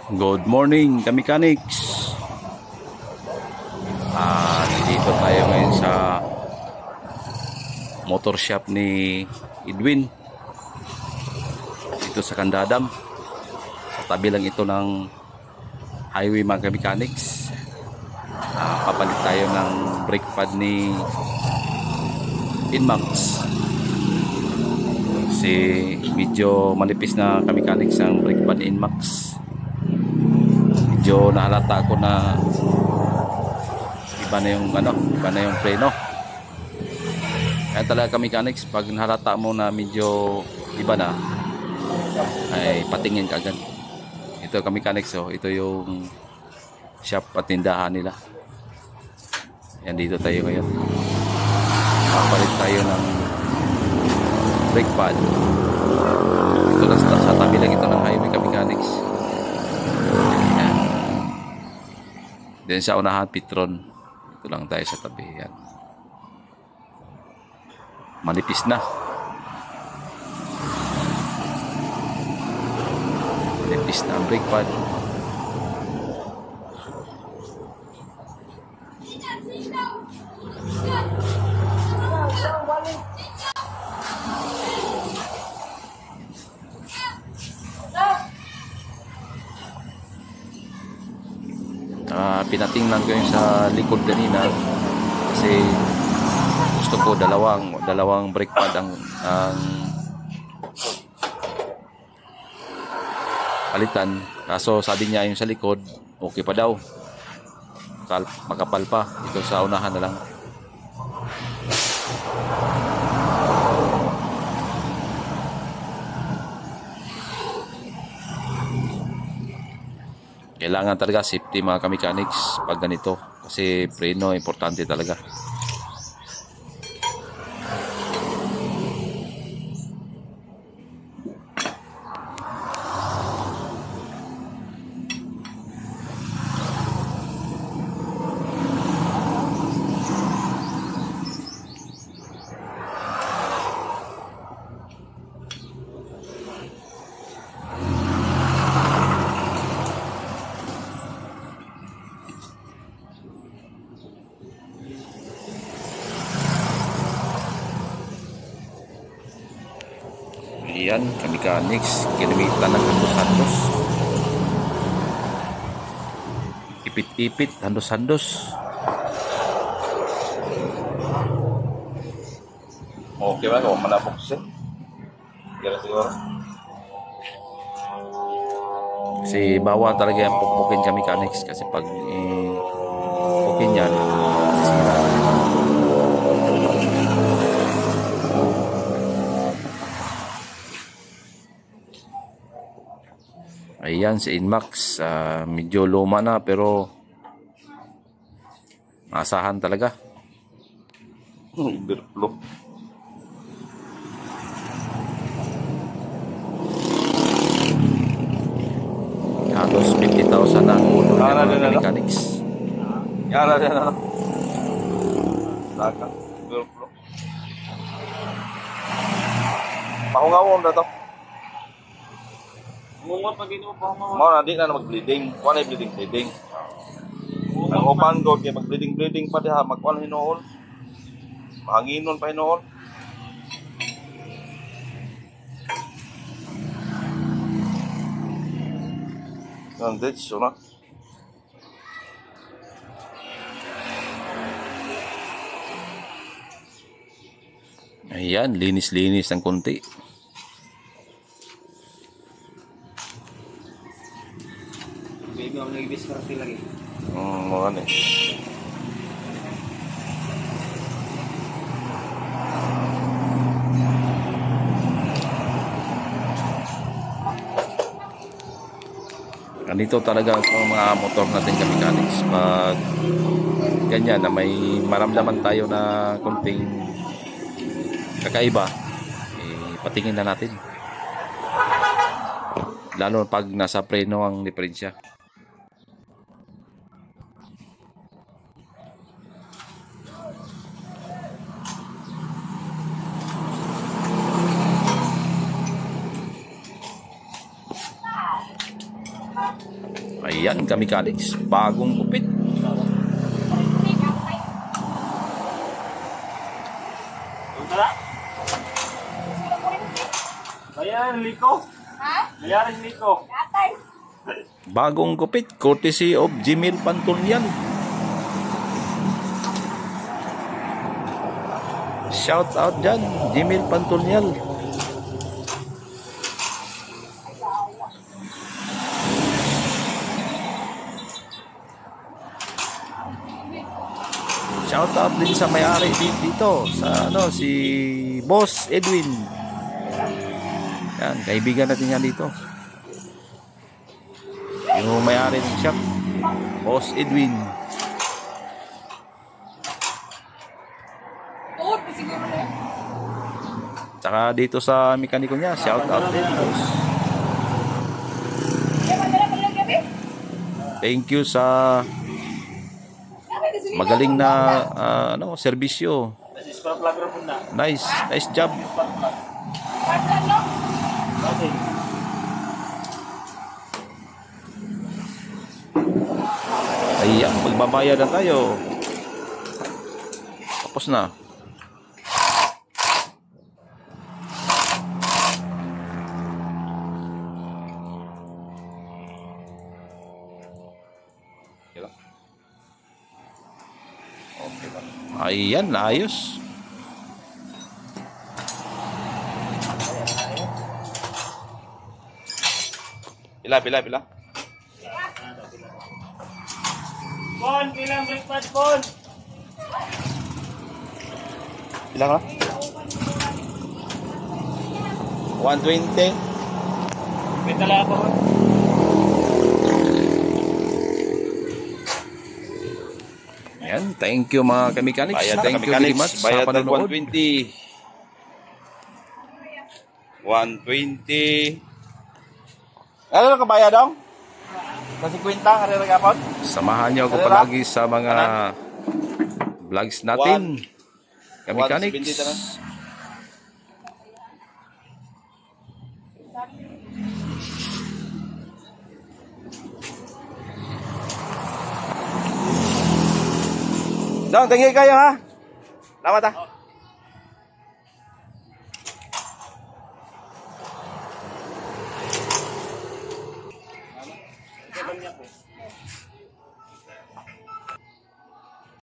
Good morning, ka-mechanics. Dito tayo ngayon sa motor shop ni Edwin. Dito sa Candadam. Sa tabi lang ito ng highway, mga ka-mechanics. Papalit tayo ng brake pad ni Inmax. Kasi medyo manipis na ka-mechanics ang brake pad ni Inmax. Medyo nahalata ko na iba na yung preno. Kaya talaga ka-mechanics, pag nahalata mo na medyo iba na, ay patingin ka agad. Ito ka-mechanics, ito yung shop at tindahan nila. Yan, dito tayo ngayon. Papalit tayo ng brake pad. Ito lang sa tabi lang ito ng highway, ka-mechanics. Then sa unahan, Petron. Ito lang tayo sa tabi. Yan. Manipis na. Manipis na ang brake pad. Pinatingnan ko yung sa likod kanina kasi gusto ko dalawang brake pad ang palitan, kaso sabi niya yung sa likod okay pa daw, makapal pa. Ito sa unahan na lang. Kailangan talaga safety, mga ka-mechanics, pag ganito, kasi preno importante talaga. Ayan, ka-mechanics, kinamitan ng handos-handos. Ipit-ipit, handos-handos. Okay ba? Kung malapok siya. Kaya siguro. Kasi bawal talaga yung pukpukin, ka-mechanics. Kasi pag pukin yan, sira. Ayan si Inmax, medyo luma na pero maasahan talaga. Overflow. Halos 50,000 ang ulo ng mga mechanics. Yara din na. Laka, overflow. Pahungawon na to. Mungot pag ino pa mo. Mo na di na mag-bleeding. Kuan ay bleeding. Ang upan ko kay mag-bleeding pa diha, magkuan hinoon. Mahanginon pa hinoon. Nandit so na. Ayan, linis-linis ng konti. Baby, ako nag-diskarte lagi. Mga ni. Ganito talaga ang mga motor natin, ka-mechanics. Pag ganyan na may maramdaman tayo na konting kakaiba, patingin na natin. Lalo pag nasa preno ang diferensya. Ayan, Kamikanics, bagong kupit. Tara. Bayaran Liko. Ha? Bayaran Liko. Atay. Bagong kupit, courtesy of Jimil Pantolian. Shout out dyan, Jimil Pantolian. Shout out din sa may-ari dito sa ano, si Boss Edwin. Yan, kaibigan natin yan dito. Yung may-ari ng shop, Boss Edwin. Tuod pa siguro na. Tsaka dito sa mekaniko niya, shout out din, boss. Kaya madala pa lang gabi. Thank you sa magaling na ano, serbisyo. This is para vlogger po na. Nice job. Partan, no? Okay. Ayan, magbabayad na tayo. Tapos na. Ayan, ayos. Pila. Bon, bilang breakfast, Bon. Pila ka? 120. May tala ako. Ayan, thank you mga kamikanics. Bayad na Thank you very much sa Bayad na panonood. 120. 120. Ano ka bayad dong? Kasi kwenta ka rin nagapon? Samahan niyo ako Ano palagi sa mga vlogs natin. 170 Kamikanics. tanan. Dong, tingin kayo ha. Salamat ha.